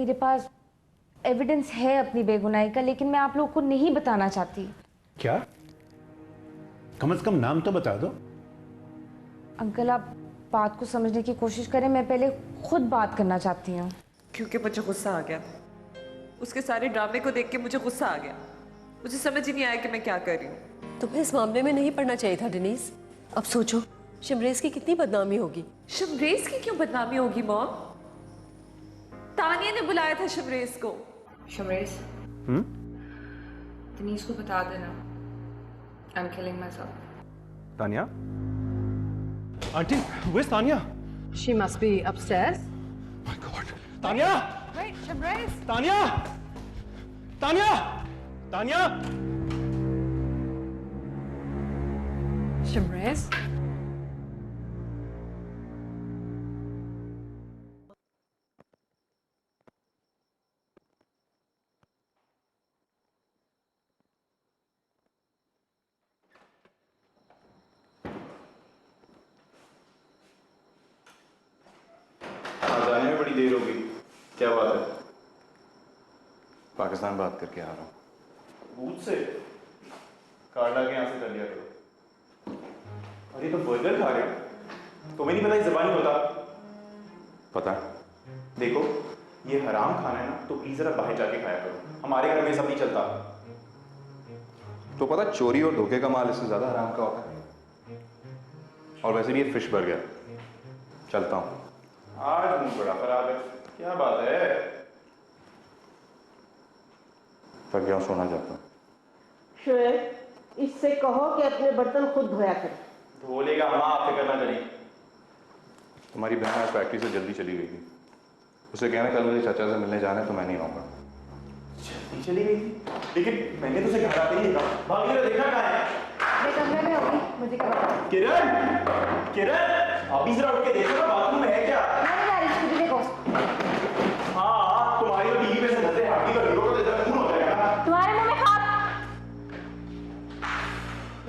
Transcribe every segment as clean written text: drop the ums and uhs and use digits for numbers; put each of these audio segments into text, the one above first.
मेरे पास एविडेंस है अपनी बेगुनाही का, लेकिन मैं आप लोगों को नहीं बताना चाहती। क्या? कम से कम नाम तो बता दो। अंकल, आप बात को समझने की कोशिश करें, मैं पहले खुद बात करना चाहती हूँ। क्योंकि मुझे गुस्सा आ गया, उसके सारे ड्रामे को देख के मुझे गुस्सा आ गया। मुझे समझ ही नहीं आया कि मैं क्या कर रही हूँ। तुम्हें इस मामले में नहीं पड़ना चाहिए था डेनीस। अब सोचो शिमरेज की कितनी बदनामी होगी। शिमरेज की क्यों बदनामी होगी मॉम? तानिया ने बुलाया था शिमरेज को। शिमरेज, दनीश को बता देना I am killing my self. Tania? Aunty, where's Tanya? She must be upstairs. My God. Tanya! Wait, Shimraze. Tanya! Tanya! Tanya! Shimraze. जाने में बड़ी देर हो गई, क्या बात है? पाकिस्तान बात करके आ रहा हूँ। भूत से कार्ड आके यहाँ से कर लिया करो। अरे तो बर्गर खा रहे हो? तुम्हें नहीं पता ये ज़बान नहीं होता? पता? देखो ये हराम खाना है ना, तो प्लीज जरा बाहर जाके खाया करो। हमारे घर में सब नहीं चलता। तो पता चोरी और धोखे का माल इससे ज्यादा हराम का होता है। और वैसे भी ये फिश बर्गर, चलता हूँ। आज मुंह बड़ा खराब है, क्या बात है? थक गया, सोना चाहता हूँ। शोएब, इससे कहो कि अपने बर्तन खुद धोया करे। धो लेगा अम्मा, आप फिक्र ना करिए। तुम्हारी बहन आज फैक्ट्री से जल्दी चली गई थी। उसे कहना कल मुझे चाचा से मिलने जाना है, तो मैं नहीं आऊंगा। जल्दी चली गई थी? लेकिन मैंने तो उसे घर आते ही देखा। भाभी ने देखा कहाँ है? मैं कमरे में होगी, मुझे क्या पता। किरण, किरण, अभी जरा उठ के देखो ना, बाथरूम में है क्या? मैं जा रही हूँ, देखो। हाँ, तुम्हारी तो टीवी पे से नजर हटती तो हीरो का जैसा खून हो जाएगा ना। तुम्हारे मुंह में हाथ।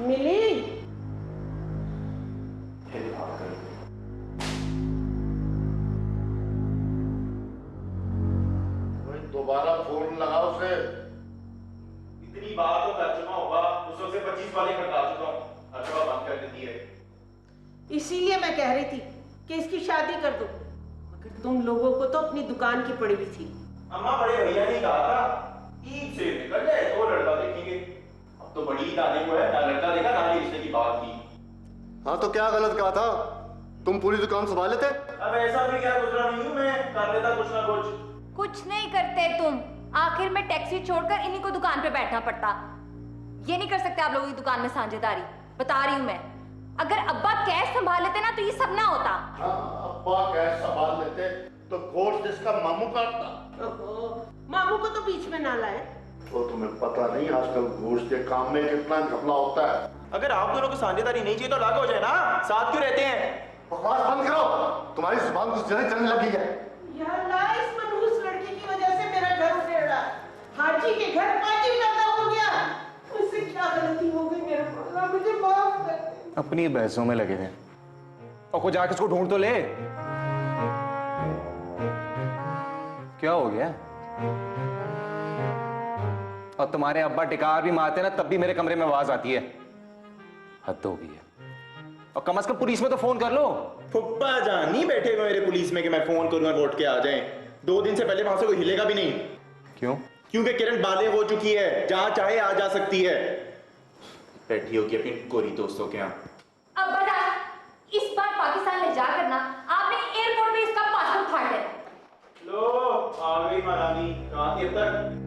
मिली? दोबारा फोन लगाओ उसे। इतनी बार तो कर चुका होगा, उससे 25 वाले खड़का चुका हूँ, हर जगह बंद कर देती है। इसीलिए मैं कह रही थी कि इसकी शादी कर दो, मगर तुम लोगों को तो अपनी दुकान की पड़ी हुई थी। अम्मा बड़े भैया ने कहा था ईद से निकल जाए तो लड़का देखेंगे। अब तो बड़ी ईद आने को है, ना लड़का देखा ना ही रिश्ते की बात की। हाँ तो क्या गलत कहा था? तुम पूरी दुकान संभाल लेते। अब ऐसा भी क्या गुजरा नहीं हूँ मैं, कर लेता कुछ ना कुछ। कुछ नहीं करते तुम, आखिर में टैक्सी छोड़कर इन्हीं को दुकान पे बैठना पड़ता। ये नहीं कर सकते आप लोगों की दुकान में साझेदारी, बता रही हूँ मैं। अगर अब्बा कैश संभाल लेते ना तो ये सब ना होता। हाँ, अब्बा कैश संभाल लेते तो गोश्त जिसका मामू काटता। मामू को तो बीच में ना लाए। तो तुम्हें पता नहीं आजकल गोश्त के काम में कितना घपला होता है। अगर आप दोनों को साझेदारी नहीं चाहिए तो अलग हो जाए ना, साथ क्यों रहते हैं? बकवास बंद करो, तुम्हारी जुबान कुछ जल्दी चलने लगी है। या अल्लाह, इस मनहूस लड़की की वजह से मेरा घर उजड़ रहा है। हाजी के घर पार्टी पैदा हो गया। मुझसे क्या गलती हो गई मेरे मौला, मुझे माफ कर दे। अपनी बहसों में लगे थे, और को जाके इसको ढूंढ तो ले। क्या हो गया? और तुम्हारे अब्बा टिकार भी मारते ना तब भी मेरे कमरे में आवाज आती है। हद हो गई है। और कम से कम पुलिस में तो फोन कर लो। फुप्पा जान नहीं बैठे हुए मेरे पुलिस में कि मैं फोन करूंगा वोट के आ जाएं। 2 दिन से पहले वहां से कोई हिलेगा भी नहीं। क्यों? क्योंकि किरण बाले हो चुकी है, जहां चाहे आ जा सकती है। बैठी होगी अपनी गोरी दोस्तों के यहाँ। अब बता, इस बार पाकिस्तान ले जाकर ना आपने एयरपोर्ट में इसका पासपोर्ट फाड़ दिया। लो आ गई महारानी, कहाँ थी अब तक?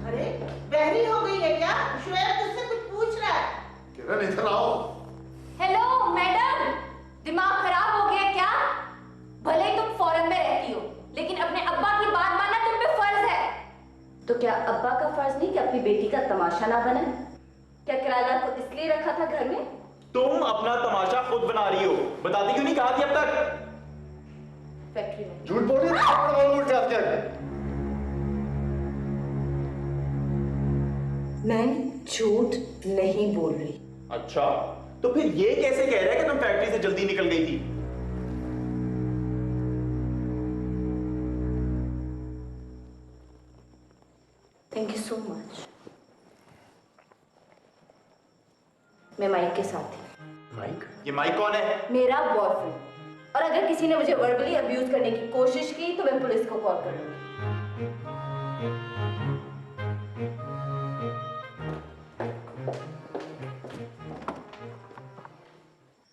अरे बहरी हो गई है क्या? शोएब तुझसे कुछ पूछ रहा है। किरण इधर आओ। हेलो मैडम, दिमाग खराब हो गया क्या? भले ही तुम फॉरेन में रहती हो, लेकिन अपने अब्बा की बात मानना तुम पे फर्ज है। तो क्या अब्बा का फर्ज नहीं कि अपनी बेटी का तमाशा ना बने? क्या किराएदार को इसलिए रखा था घर में? तुम अपना तमाशा खुद बना रही हो, बताती क्यों नहीं कहा थी अब तक? फैक्ट्री में झूठ बोल रही है। मैं झूठ नहीं बोल रही। अच्छा, तो फिर ये कैसे कह रहा है कि तुम फैक्ट्री से जल्दी निकल गई थी? Thank you so much. मैं माइक के साथ थी। माइक? ये माइक कौन है? मेरा बॉयफ्रेंड। और अगर किसी ने मुझे वर्बली अब्यूज करने की कोशिश की तो मैं पुलिस को कॉल कर लूंगी।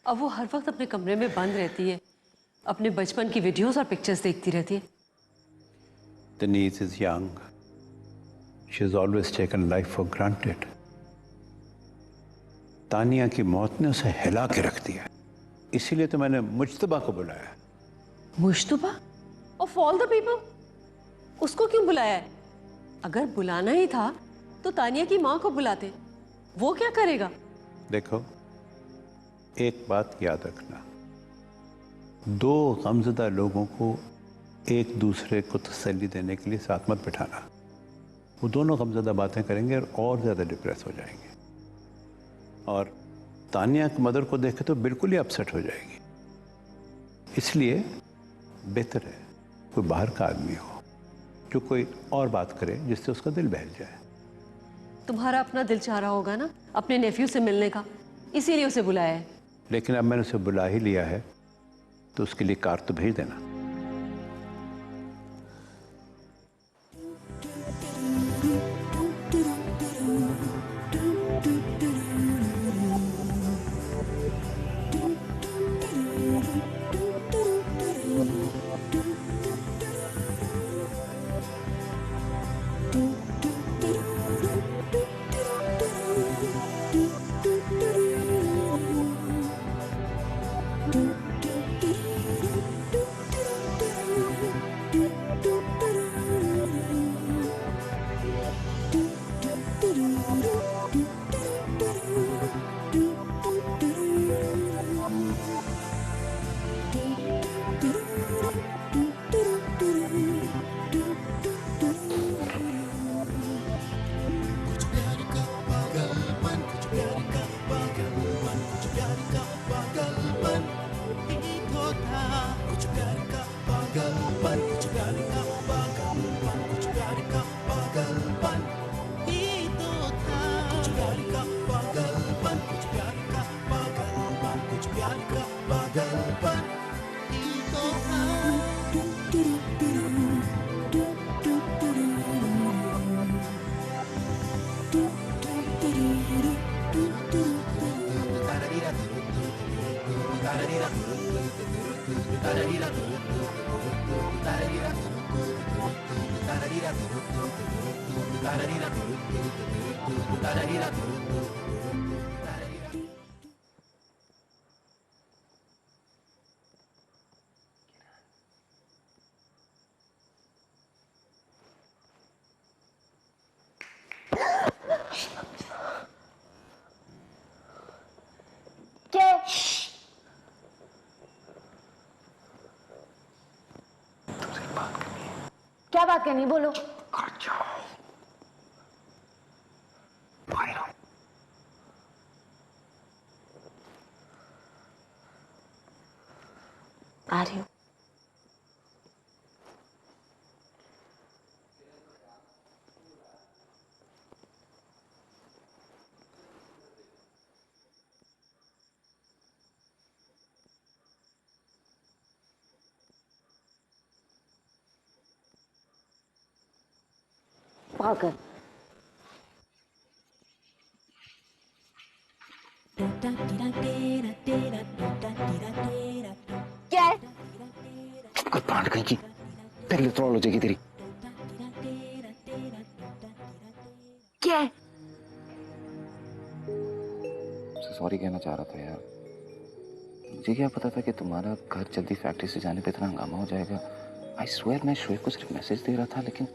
अब वो हर वक्त अपने कमरे में बंद रहती है, अपने बचपन की वीडियोस और पिक्चर्स देखती रहती है। Denise is young. She has always taken life for granted. Tania की मौत ने उसे हिला के रख दिया, इसीलिए तो मैंने मुज्तबा को बुलाया। Mushtaba? Of all the people? उसको क्यों बुलाया है? अगर बुलाना ही था तो तानिया की माँ को बुलाते। वो क्या करेगा? देखो, एक बात याद रखना, दो गमज़दा लोगों को एक दूसरे को तसल्ली देने के लिए साथ मत बिठाना। वो दोनों गमज़दा बातें करेंगे और ज़्यादा डिप्रेस हो जाएंगे। और तानिया की मदर को देखे तो बिल्कुल ही अपसेट हो जाएगी। इसलिए बेहतर है कोई बाहर का आदमी हो जो कोई और बात करे जिससे उसका दिल बहल जाए। तुम्हारा अपना दिल चाह रहा होगा ना अपने नेफ्यू से मिलने का, इसीलिए उसे बुलाया है। लेकिन अब मैंने उसे बुला ही लिया है तो उसके लिए कार तो भेज देना। क्या बात करनी, बोलो। आ रही हूँ। पागल। क्या है? कुर्बान कहीं की तेरी तो हो जाएगी तेरी। क्या है? सॉरी कहना चाह रहा था यार। मुझे क्या पता था कि तुम्हारा घर जल्दी फैक्ट्री से जाने पे इतना हंगामा हो जाएगा। आई स्वेयर मैं शोएब को सिर्फ मैसेज दे रहा था, लेकिन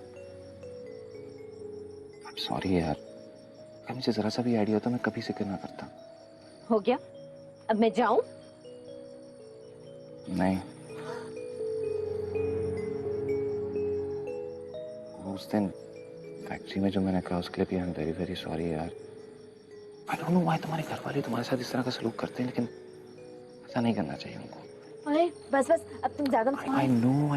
सॉरी यार। अगर मुझे जरा सा भी आइडिया होता मैं कभी जिक्र ना करता। हो गया, अब मैं जाऊं? नहीं, उस दिन फैक्ट्री में जो मैंने कहा उसके लिए भी I am very very sorry यार। I don't know why तुम्हारे घर वाले तुम्हारे साथ इस तरह का सलूक करते हैं, लेकिन ऐसा नहीं करना चाहिए उनको। अरे बस बस, अब तुम ज्यादा I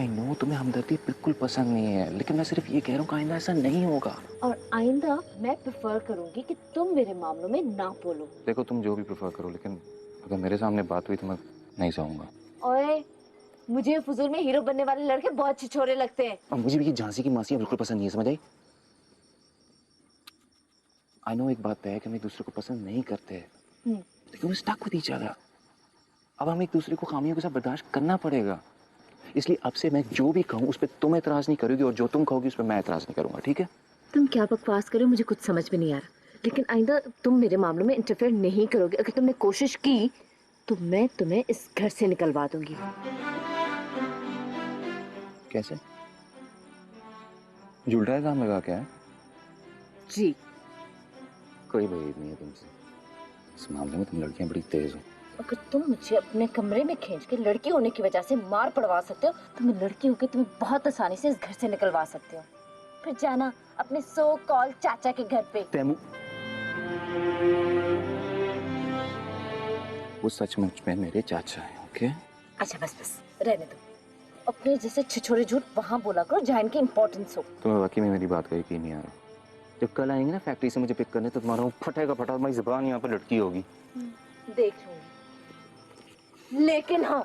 know तुम्हें हमदर्दी बिल्कुल पसंद नहीं है, लेकिन मैं सिर्फ ये कह रहा हूँ आइंदा ऐसा नहीं होगा। और आइंदा मैं प्रेफर करूंगी कि तुम मेरे मामलों में ना बोलो। देखो तुम जो भी प्रेफर करो, लेकिन अगर मेरे सामने बात हुई तो मैं नहीं चाहूंगा। ओए, मुझे फुजूल में हीरो बनने वाले लड़के बहुत छिछोरे लगते हैं। और मुझे भी ये झांसी की मासियां बिल्कुल पसंद नहीं है, समझ आई? I know एक बात तय है कि हम एक दूसरे को पसंद नहीं करते, लेकिन we're stuck with each other। अब हम एक दूसरे को खामियों के साथ बर्दाश्त करना पड़ेगा। इसलिए अब से मैं जो भी कहूँ उस पर तुम एतराज नहीं करोगी, और जो तुम कहोगी उस पर मैं एतराज नहीं करूंगा, ठीक है? तुम क्या बकवास करो, मुझे कुछ समझ में नहीं आ रहा, लेकिन आइंदा तुम मेरे मामलों में इंटरफेयर नहीं करोगे। अगर तुमने कोशिश की तो मैं तुम्हें इस घर से निकलवा दूंगी। कैसे? जुलटा इल्जाम लगा क्या है? जी। कोई उम्मीद नहीं है तुमसे। इस मामले में तुम लड़कियां बड़ी तेज हो। अगर तुम मुझे अपने कमरे में खींच के लड़की होने की वजह से मार पड़वा सकते हो तो मैं लड़की होकर तुम्हें बहुत आसानी से इस घर से निकलवा सकती हूँ। फिर जाना अपने सो कॉल चाचा के घर पे। तैमू, वो सचमुच में मेरे चाचा हैं, ओके? अच्छा बस बस, रहने दो। अपने जैसे छिछोरे झूठ वहाँ बोला करो जहाँ इनकी इम्पोर्टेंस हो। तुम्हें वाकई में मेरी बात का यकीन नहीं आ रहा। जब कल आएंगे ना फैक्ट्री से मुझे पिक करने, तो तुम्हारा फटेगा फटा, तुम्हारी जुबान यहाँ पर लटकी होगी। देख लूंगी, लेकिन हाँ,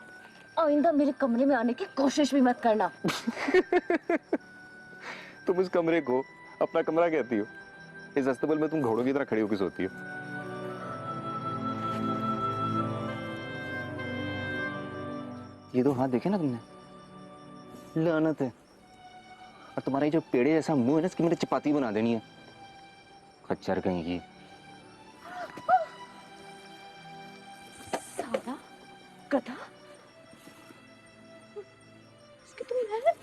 आइंदा मेरे कमरे में आने की कोशिश भी मत करना। तुम इस कमरे को अपना कमरा कहती हो? इस अस्तबल में तुम घोड़ों की तरह खड़ी होकर सोती हो। ये दो हाथ देखे ना तुमने? लानत है। और तुम्हारा ये जो पेड़े जैसा मुंह है ना, इसकी मैंने चपाती बना देनी है। खच्चर कहीं की। साला गधा, इसकी तुम है?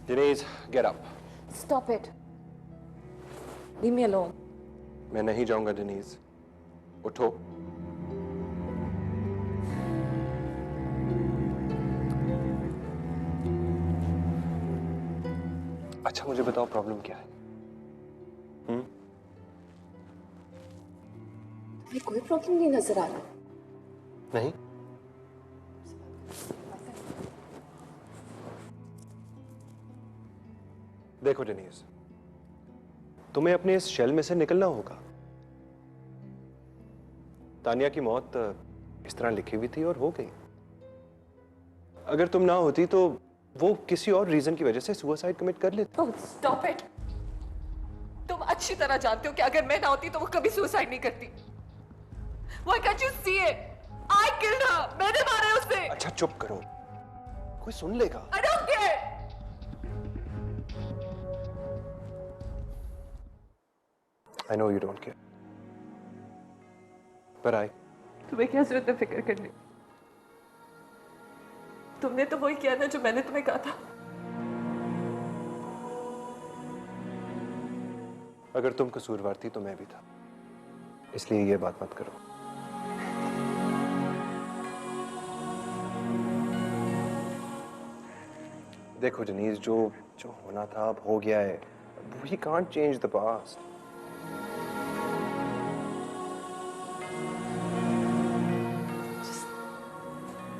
Denise, get up. Stop it. Leave me alone. मैं नहीं जाऊंगा डेनीज। उठो। अच्छा मुझे बताओ प्रॉब्लम क्या है? कोई प्रॉब्लम नहीं नजर आ रहा। नहीं? देखो डेनीज, तुम्हें अपने इस शेल में से निकलना होगा। तानिया की मौत इस तरह लिखी हुई थी और हो गई। अगर तुम ना होती तो वो किसी और रीजन की वजह से सुसाइड कमिट कर लेती। Oh, stop it. तुम अच्छी तरह जानते हो कि अगर मैं ना होती तो वो कभी सुसाइड नहीं करती। Why can't you see it? I killed her. मैंने मारा है उसे। अच्छा चुप करो, कोई सुन लेगा। I don't care. I know you don't care, but I. तुम्हें क्या जरूरत है फिक्र करने? तुमने तो वही किया ना जो मैंने तुम्हें कहा था। अगर तुम कसूरवार थी तो मैं भी था, इसलिए ये बात मत करो। देखो जनीस, जो होना था अब हो गया है। We can't change the past.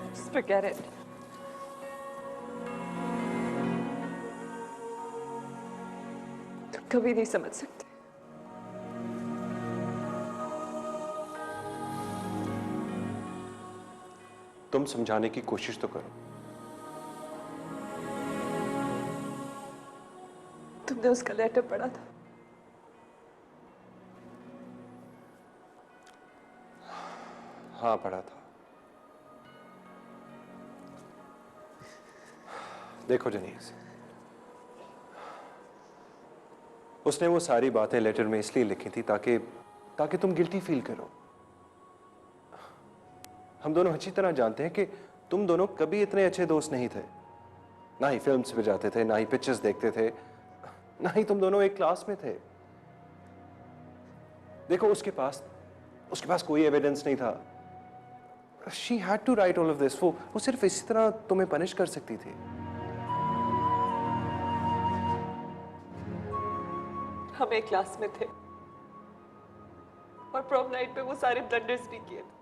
Just forget it. तुम कभी नहीं समझ सकते। तुम समझाने की कोशिश तो करो। तुमने उसका लेटर पढ़ा था? हाँ पढ़ा था। देखो जनीस, उसने वो सारी बातें लेटर में इसलिए लिखी थी ताकि तुम गिल्टी फील करो। हम दोनों अच्छी तरह जानते हैं कि तुम दोनों कभी इतने अच्छे दोस्त नहीं थे। ना ही फिल्म्स पे जाते थे, ना ही पिक्चर्स देखते थे, ना ही तुम दोनों एक क्लास में थे। देखो उसके पास कोई एविडेंस नहीं था। She had to write all of this. वो सिर्फ इसी तरह तुम्हें पनिश कर सकती थी। हम एक क्लास में थे और प्रॉम नाइट पे वो सारे ब्लंडर्स भी किए थे।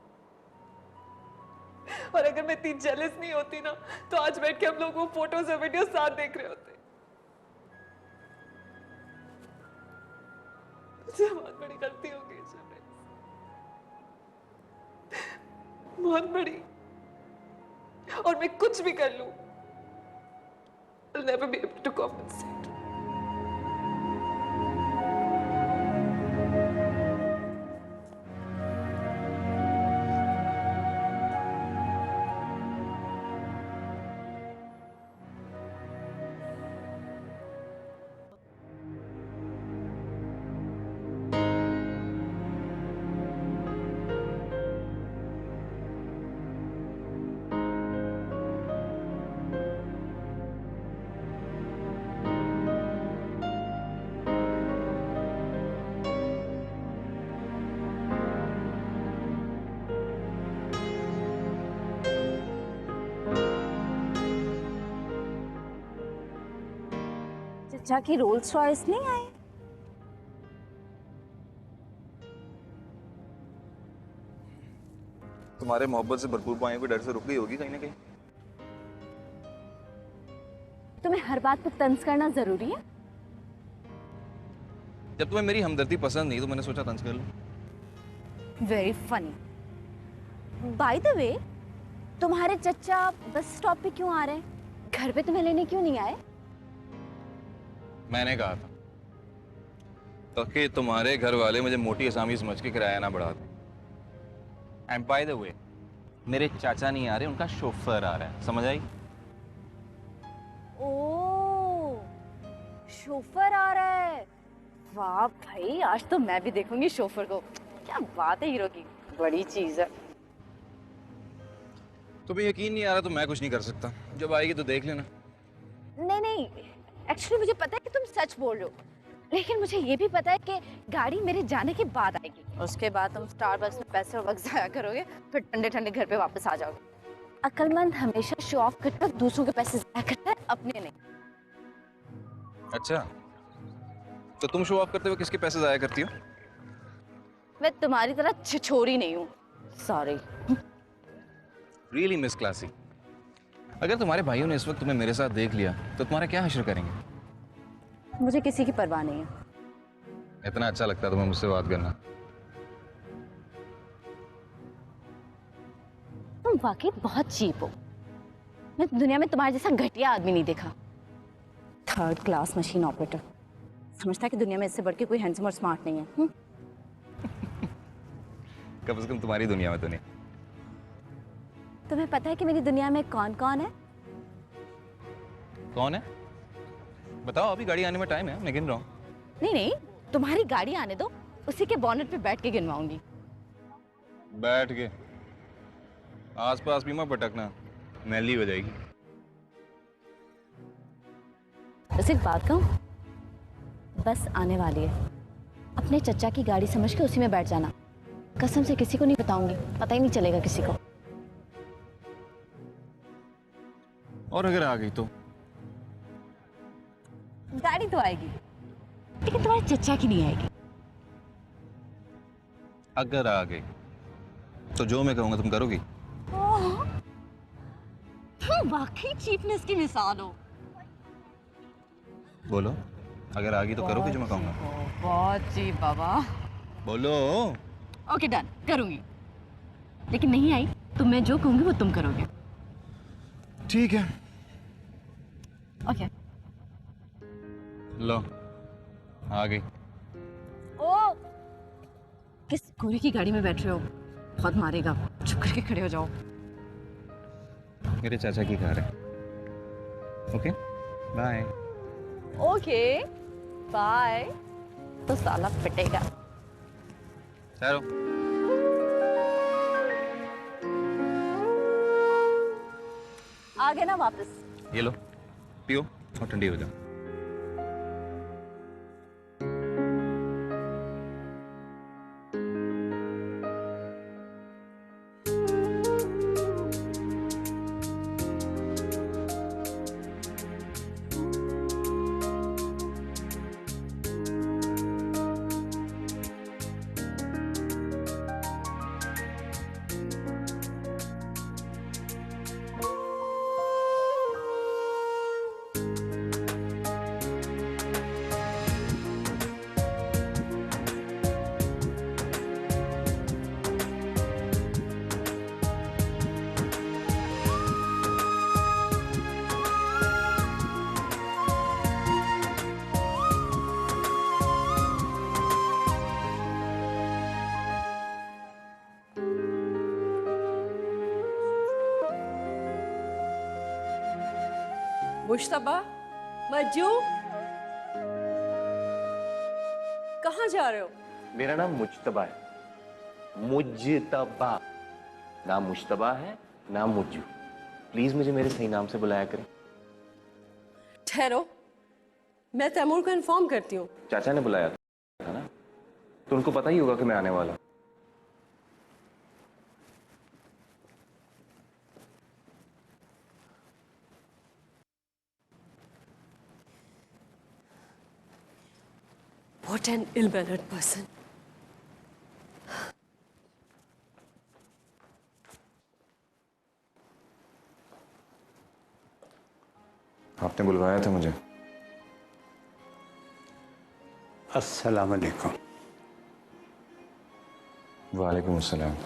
और अगर मैं इतनी जेलस नहीं होती ना, तो आज बैठ के हम लोग वो फोटोज और वीडियो साथ देख रहे होते। मुझसे बहुत बड़ी गलती हो गई शबनम, बहुत बड़ी। और मैं कुछ भी कर लूं, I'll never be able to compensate. चचा की रोल्स रॉयस नहीं आए? तुम्हारे मोहब्बत से भरपूर पाए को डर से रुक गई होगी कहीं ना कहीं। तुम्हें हर बात पर तंज करना जरूरी है? जब तुम्हें मेरी हमदर्दी पसंद नहीं तो मैंने सोचा तंज कर लूं। Very funny. By the way, तुम्हारे चचा बस स्टॉप पे क्यों आ रहे हैं? घर पे तुम्हें लेने क्यों नहीं आए? मैंने कहा था ताकि तुम्हारे घर वाले मुझे मोटी असामी समझ के किराया ना बढ़ा दें। एंड बाय द वे, मेरे चाचा नहीं आ रहे, उनका शोफर आ रहा है, समझ आई? ओ, शोफर आ रहा है। वाह भाई, आज तो मैं भी देखूंगी शोफर को। क्या बात है हीरो की, बड़ी चीज है। तुम्हें यकीन नहीं आ रहा तो मैं कुछ नहीं कर सकता, जब आएगी तो देख लेना। नहीं, एक्चुअली मुझे पता है कि तुम सच बोल रहे हो, लेकिन मुझे ये भी पता है कि गाड़ी मेरे जाने के बाद आएगी। उसके बाद तुम स्टारबक्स में पैसे और वक्त जाया करोगे, फिर ठंडे ठंडे घर पे वापस आ जाओगे। अक्लमंद हमेशा शो ऑफ करता है, दूसरों के पैसे जाया करता है, अपने नहीं। अच्छा, तो तुम शो ऑफ करते हुए किसके पैसे जाया करती हो? मैं तुम्हारी तरह छिछोरी नहीं हूँ, सॉरी। Really miss classy. अगर तुम्हारे भाइयों ने इस वक्त तुम्हें मेरे साथ देख लिया तो तुम्हारा क्या हश्र करेंगे? मुझे किसी की परवाह नहीं है। इतना अच्छा लगता है तुम्हें मुझसे बात करना। तुम वाकई बहुत चीप हो। मैं दुनिया में तुम्हारे जैसा घटिया आदमी नहीं देखा। 3rd class machine operator. समझता है कि दुनिया में इससे बढ़ के कोई हैंडसम और स्मार्ट नहीं है। कम से कम तुम्हारी दुनिया में तो नहीं। तुम्हें पता है कि मेरी दुनिया में कौन कौन है? कौन है? बताओ, अभी गाड़ी आने में टाइम है, मैं गिन रहा हूँ। नहीं, तुम्हारी गाड़ी आने दो, उसी के बॉनेट पे बैठ के गिनवाऊंगी। बैठ के? आसपास भी मत भटकना, मैली हो जाएगी। बस एक बात कहूं, बस आने वाली है। अपने चचा की गाड़ी समझ के उसी में बैठ जाना। कसम से किसी को नहीं बताऊंगी, पता ही नहीं चलेगा किसी को। और अगर आ गई तो? गाड़ी तो आएगी, लेकिन तुम्हारे चचा की नहीं आएगी। अगर आ गई तो जो मैं कहूंगा तुम करोगी? वाकई चीपनेस की मिसाल हो। बोलो, अगर आ गई तो करोगी जो मैं कहूंगा? बहुत चीप बाबा। बोलो। ओके डन, करूंगी। लेकिन नहीं आई तो मैं जो कहूंगी वो तुम करोगे। ठीक है। ओके। लो आ गई। ओ, किस गोरी की गाड़ी में बैठ रहे हो? बहुत मारेगा, चुप करके खड़े हो जाओ। मेरे चाचा की कार है। Okay bye. Okay bye. तो साला पिटेगा। चलो आ गए ना वापस? ये लो पियो और ठंडी हो जाओ। मुश्तबा, मज्जू, कहाँ जा रहे हो? मेरा नाम मुज्तबा है। मुज्तबा, ना मुश्तबा है ना मुज्जू। प्लीज मुझे मेरे सही नाम से बुलाया करें। ठहरो, मैं तैमूर को इन्फॉर्म करती हूँ। चाचा ने बुलाया था ना, तो उनको पता ही होगा कि मैं आने वाला हूँ। What an ill-mannered person. आपने बुलवाया था मुझे? अस्सलाम वालेकुम। वालेकुम अस्सलाम।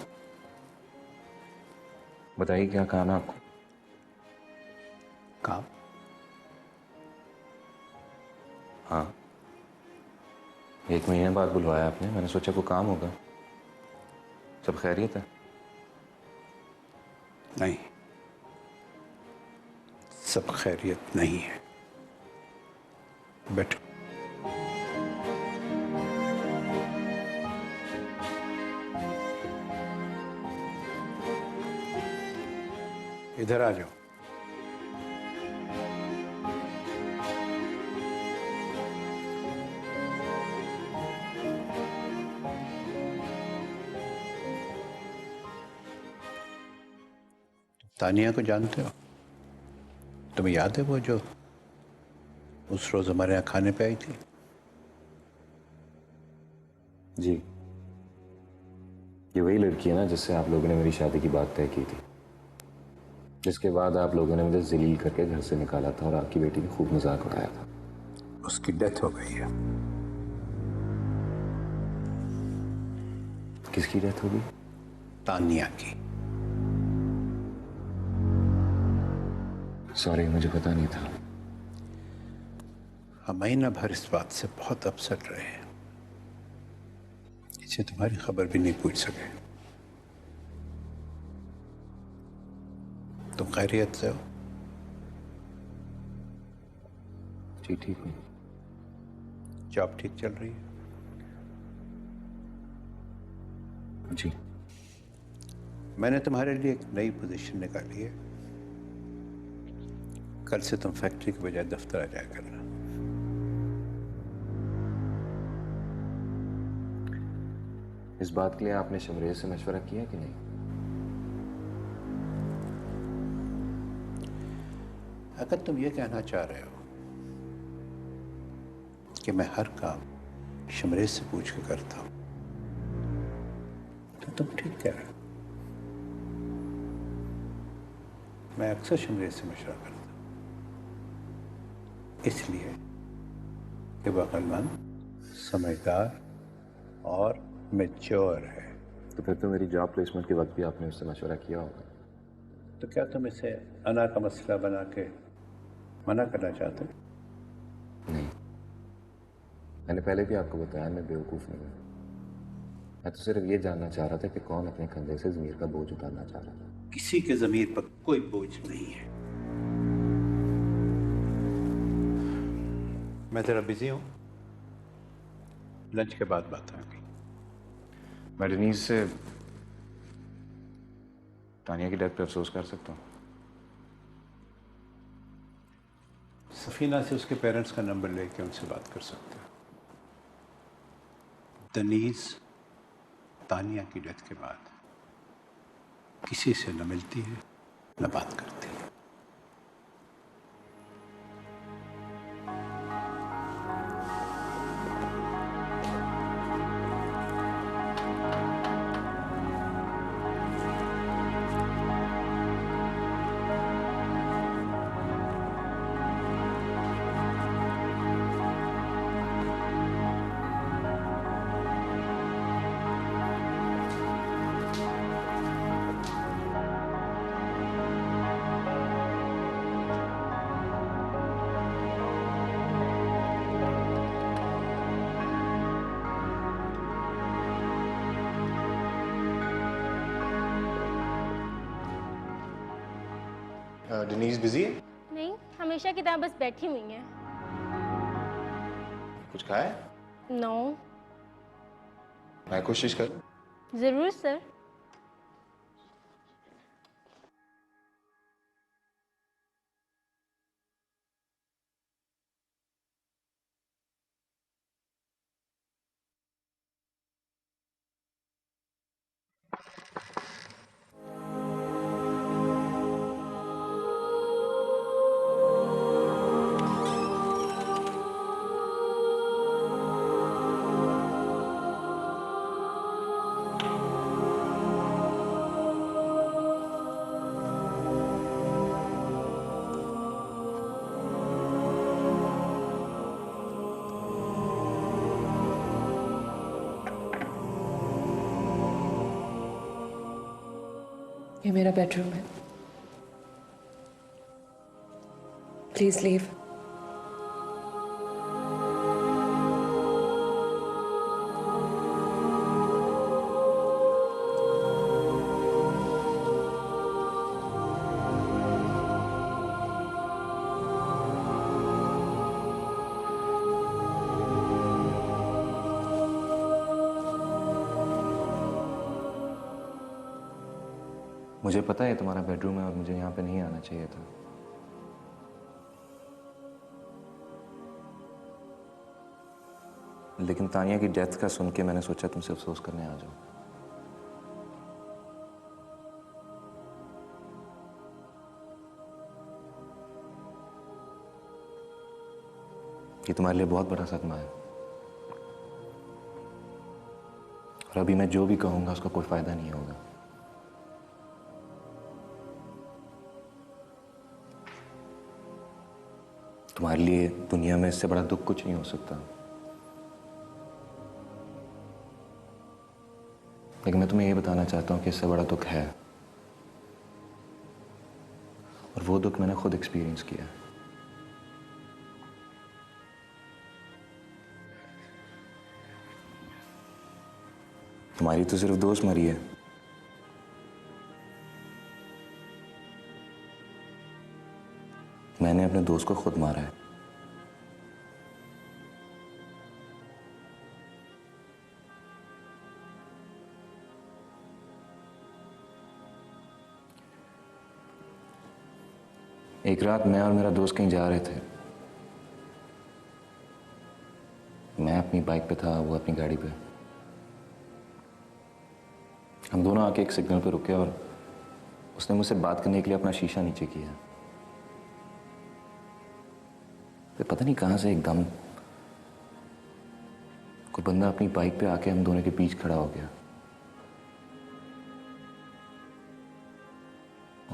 बताइए क्या काम है आपको? काम? हाँ, 1 महीने बाद बुलवाया आपने, मैंने सोचा कोई काम होगा। सब खैरियत है? नहीं, सब खैरियत नहीं है। बैठो। इधर आ जाओ। तानिया को जानते हो? तुम्हें याद है वो जो उस रोज हमारे यहाँ खाने पे आई थी? जी, ये वही लड़की है ना जिससे आप लोगों ने मेरी शादी की बात तय की थी, जिसके बाद आप लोगों ने मुझे जलील करके घर से निकाला था और आपकी बेटी ने खूब मजाक उड़ाया था। उसकी डेथ हो गई है। किसकी डेथ हो गई? तानिया की। सॉरी, मुझे पता नहीं था। हम महीना भर इस बात से बहुत अपसेट रहे हैं, इसे तुम्हारी खबर भी नहीं पूछ सके। तुम खैरियत से हो? जी ठीक हूँ। जॉब ठीक चल रही है? जी। मैंने तुम्हारे लिए एक नई पोजीशन निकाली है। कल से तुम फैक्ट्री के बजाय दफ्तर आ जाया करना। इस बात के लिए आपने शमरेज से मशवरा किया कि नहीं? अगर तुम ये कहना चाह रहे हो कि मैं हर काम शमरेज से पूछ के करता हूं, तो तुम ठीक कह रहे हो। मैं अक्सर शमरेज से मशवरा करता हूं, इसलिए कि वह अक्लमंद, समझदार और मैच्योर है। तो फिर तो मेरी जॉब प्लेसमेंट के वक्त भी आपने उससे मशवरा किया होगा। तो क्या तुम इसे अना का मसला बना के मना करना चाहते हो? नहीं, मैंने पहले भी आपको बताया मैं बेवकूफ़ नहीं हूँ। मैं तो सिर्फ ये जानना चाह रहा था कि कौन अपने कंधे से ज़मीर का बोझ उतारना चाह रहा था। किसी के ज़मीर पर कोई बोझ नहीं है। मैं ज़रा बिजी हूँ, लंच के बाद बात होगी। मैं डेनीज से तानिया की डेथ पे अफसोस कर सकता हूँ। सफीना से उसके पेरेंट्स का नंबर लेके उनसे बात कर सकते हो। दनीज तानिया की डेथ के बाद किसी से न मिलती है न बात करती है। डेनीज बिजी है? नहीं, हमेशा की तरह बस बैठी हुई हैं। कुछ खाया है? नो। मैं कोशिश कर। जरूर सर। ये मेरा बेडरूम है, प्लीज लीव। मुझे पता है तुम्हारा बेडरूम है और मुझे यहाँ पे नहीं आना चाहिए था। लेकिन तानिया की डेथ का सुन के मैंने सोचा तुमसे अफसोस करने आ जाऊं। ये तुम्हारे लिए बहुत बड़ा सदमा है और अभी मैं जो भी कहूंगा उसका कोई फायदा नहीं होगा। तुम्हारे लिए दुनिया में इससे बड़ा दुख कुछ नहीं हो सकता। लेकिन मैं तुम्हें ये बताना चाहता हूं कि इससे बड़ा दुख है और वो दुख मैंने खुद एक्सपीरियंस किया है। तुम्हारी तो सिर्फ दोस्त मरी है, मैंने अपने दोस्त को खुद मारा है। एक रात मैं और मेरा दोस्त कहीं जा रहे थे। मैं अपनी बाइक पे था, वो अपनी गाड़ी पे। हम दोनों आके एक सिग्नल पे रुके और उसने मुझसे बात करने के लिए अपना शीशा नीचे किया। तो पता नहीं कहां से एकदम कोई बंदा अपनी बाइक पे आके हम दोनों के बीच खड़ा हो गया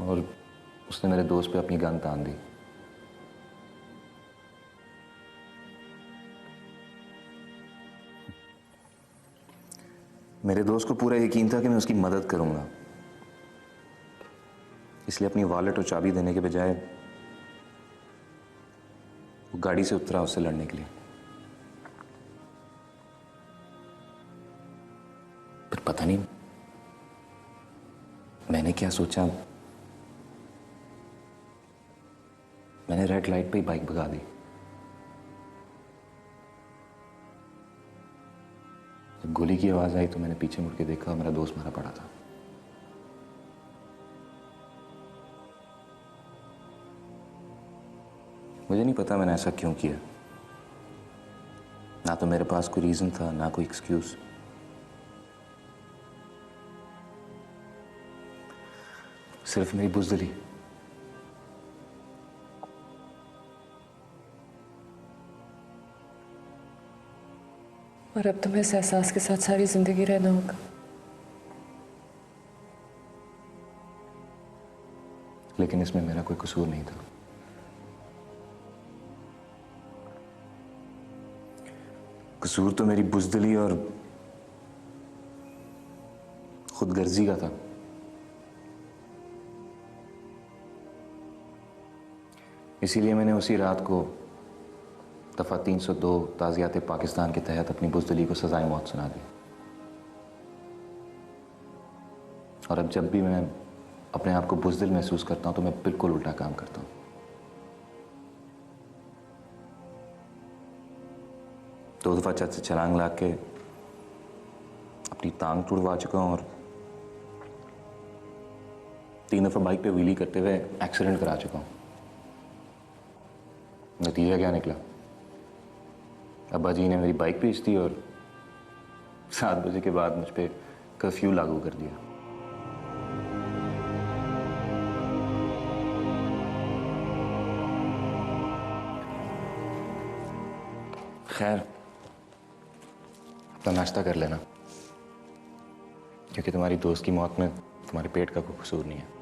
और उसने मेरे दोस्त पे अपनी गन तान दी। मेरे दोस्त को पूरा यकीन था कि मैं उसकी मदद करूंगा, इसलिए अपनी वॉलेट और चाबी देने के बजाय वो गाड़ी से उतरा उससे लड़ने के लिए। पता नहीं मैंने क्या सोचा, मैंने रेड लाइट पे ही बाइक भगा दी। जब गोली की आवाज आई तो मैंने पीछे मुड़ के देखा, मेरा दोस्त मारा पड़ा था। मुझे नहीं पता मैंने ऐसा क्यों किया। ना तो मेरे पास कोई रीजन था, ना कोई एक्सक्यूज। सिर्फ मेरी बुज़दिली। और अब तुम्हें इस एहसास के साथ सारी जिंदगी रहना होगा। लेकिन इसमें मेरा कोई कसूर नहीं था। कसूर तो मेरी बुज़दिली और खुदगर्जी का था। इसीलिए मैंने उसी रात को दफ़ा 302 ताज़ियात पाकिस्तान के तहत अपनी बुज़दिली को सज़ाए मौत सुना दी। और अब जब भी मैं अपने आप को बुज़दिल महसूस करता हूं तो मैं बिल्कुल उल्टा काम करता हूं। दो दफ़ा छत से छलांग ला के अपनी टांग तुड़वा चुका हूं और 3 दफ़ा बाइक पे व्हीली करते हुए एक्सीडेंट करा चुका हूं। नतीजा क्या निकला? अब्बा जी ने मेरी बाइक बेच दी और 7 बजे के बाद मुझ पे कर्फ्यू लागू कर दिया। खैर, अपना नाश्ता कर लेना, क्योंकि तुम्हारी दोस्त की मौत में तुम्हारे पेट का कोई कसूर नहीं है।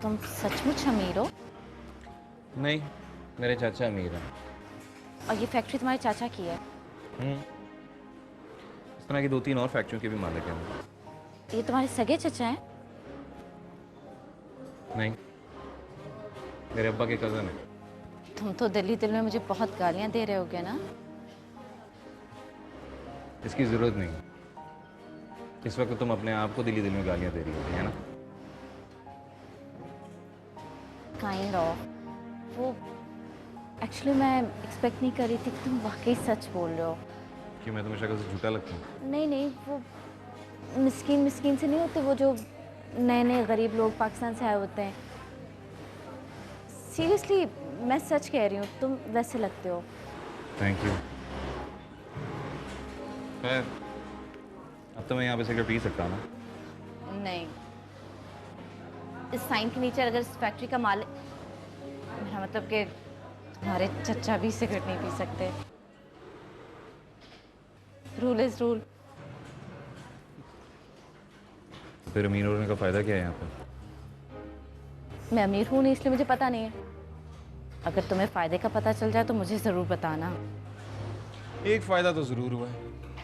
तुम सचमुच अमीर हो? नहीं, मेरे चाचा अमीर हैं। और ये फैक्ट्री तुम्हारे चाचा की है? इस तरह की 2-3 और फैक्ट्रियों के भी मालिक हैं। ये तुम्हारे सगे चाचा हैं? नहीं, मेरे अब्बा के कज़न हैं। तुम तो दिल में मुझे बहुत गालियां दे रहे होगे ना? इसकी ज़रूरत नहीं। इस वक्त तुम अपने आप को दिल में गालियां दे रही होगी, है ना? Kind of. वो एक्चुअली मैं एक्सपेक्ट नहीं कर रही थी कि तुम वाकई सच बोल रहे हो। कि मैं तुम्हें शक्ल से झूठा लगता हूँ? नहीं नहीं, वो मिस्कीन से नहीं होते, वो जो नए गरीब लोग पाकिस्तान से आए होते हैं। सीरियसली मैं सच कह रही हूँ, तुम वैसे लगते हो। Thank you. खैर, अब तो मैं यहाँ पे सिगरेट पी सकता हूँ ना? नहीं, इस साइन के नीचे अगर इस फैक्ट्री का मालिक, मेरा मतलब कि तुम्हारे चचा भी सिगरेट नहीं पी सकते। Rule is rule. फिर अमीर होने का फायदा क्या है यहाँ पे? मैं अमीर हूँ नहीं, इसलिए मुझे पता नहीं है। अगर तुम्हें फ़ायदे का पता चल जाए तो मुझे ज़रूर बताना। एक फ़ायदा तो ज़रूर हुआ है।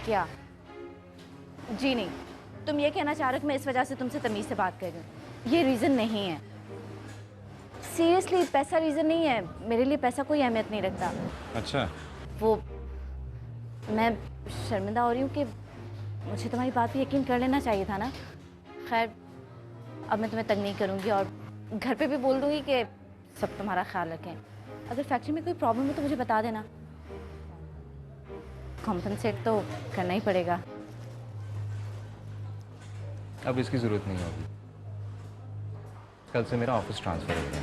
क्या? जी नहीं, तुम ये कहना चाह रहे हो कि मैं इस वजह से तुमसे तमीज़ से बात कर रही हूँ? ये रीज़न नहीं है। सीरियसली पैसा रीज़न नहीं है। मेरे लिए पैसा कोई अहमियत नहीं रखता। अच्छा। वो मैं शर्मिंदा हो रही हूँ कि मुझे तुम्हारी बात पे यकीन कर लेना चाहिए था ना। खैर, अब मैं तुम्हें तंग नहीं करूँगी और घर पे भी बोल दूँगी कि सब तुम्हारा ख्याल रखें। अगर फैक्ट्री में कोई प्रॉब्लम हो तो मुझे बता देना। कॉम्पनसेट तो करना ही पड़ेगा। अब इसकी ज़रूरत नहीं होगी। कल से मेरा ऑफिस ट्रांसफ़र हो गया।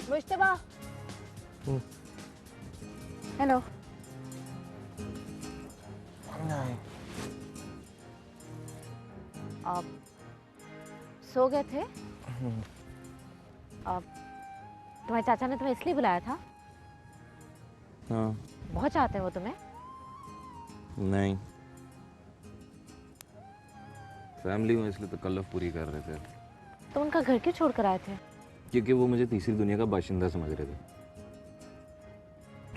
मुश्तबा, हेलो। आप सो गए थे? आप तुम्हारे चाचा ने तुम्हें इसलिए बुलाया था? हाँ। बहुत चाहते हैं वो तुम्हें? नहीं, फैमिली में इसलिए तकल्लुफ़ पूरी कर रहे थे। तो उनका घर क्यों छोड़ कर आए थे? क्योंकि वो मुझे तीसरी दुनिया का बाशिंदा समझ रहे थे।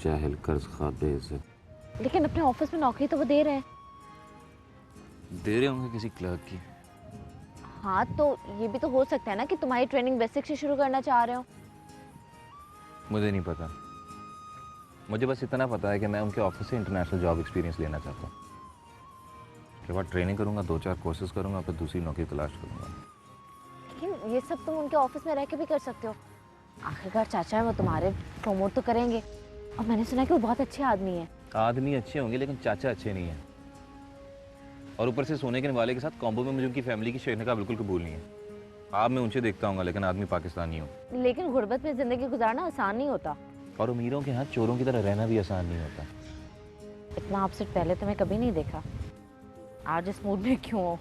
जाहिल, कर्ज खा, बेइज्जत। लेकिन अपने ऑफिस में नौकरी तो वो दे रहे हैं। दे रहे होंगे किसी क्लर्क की। हाँ, तो ये भी तो हो सकता है ना कि तुम्हारी ट्रेनिंग बेसिक से शुरू करना चाह रहे हो। मुझे नहीं पता। मुझे बस इतना पता है कि मैं उनके ऑफिस से इंटरनेशनल जॉब एक्सपीरियंस लेना चाहता हूँ। उसके बाद ट्रेनिंग करूँगा, 2-4 कोर्सेज करूँगा, फिर दूसरी नौकरी तलाश करूँगा। लेकिन ये सब तुम उनके ऑफिस में रह के भी कर सकते हो। आखिरकार चाचा है, वो तुम्हारे प्रमोट तो करेंगे। और मैंने सुना कि वो बहुत अच्छे आदमी है। आदमी अच्छे होंगे लेकिन चाचा अच्छे नहीं है। और ऊपर से सोने के वाले के साथ कॉम्बो में मुझे उनकी फैमिली की शेरने का बिल्कुल कबूल नहीं है। आप मैं उनसे देखता हूँ लेकिन आदमी पाकिस्तानी हूँ। लेकिन गुर्बत में जिंदगी गुजारना आसान नहीं होता। और अमीरों के हाथ चोरों की तरह रहना भी आसान नहीं होता। इतना अपसेट पहले तो मैं कभी नहीं देखा। आज इस मूड में क्यों हो?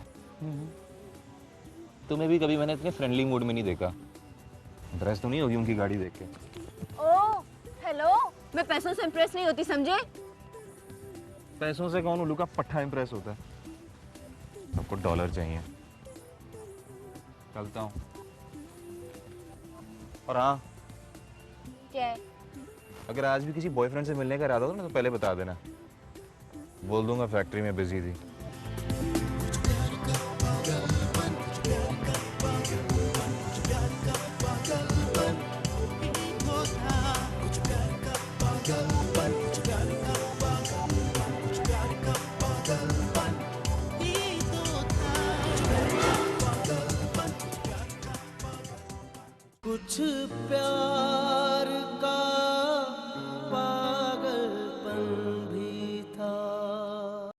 तुम्हें भी कभी मैंने इतने फ्रेंडली मूड में नहीं देखा। ड्रेस तो नहीं होगी उनकी गाड़ी देख के। ओह, हेलो। मैं पैसों से इम्प्रेस नहीं होती, समझे? पैसों से कौन उल्लू का पट्ठा इम्प्रेस होता है? सबको डॉलर चाहिए। चलता हूँ। और हाँ, क्या? अगर आज भी किसी बॉयफ्रेंड से मिलने का इरादा हो ना तो पहले बता देना। बोल दूंगा फैक्ट्री में बिजी थी। कुछ प्यार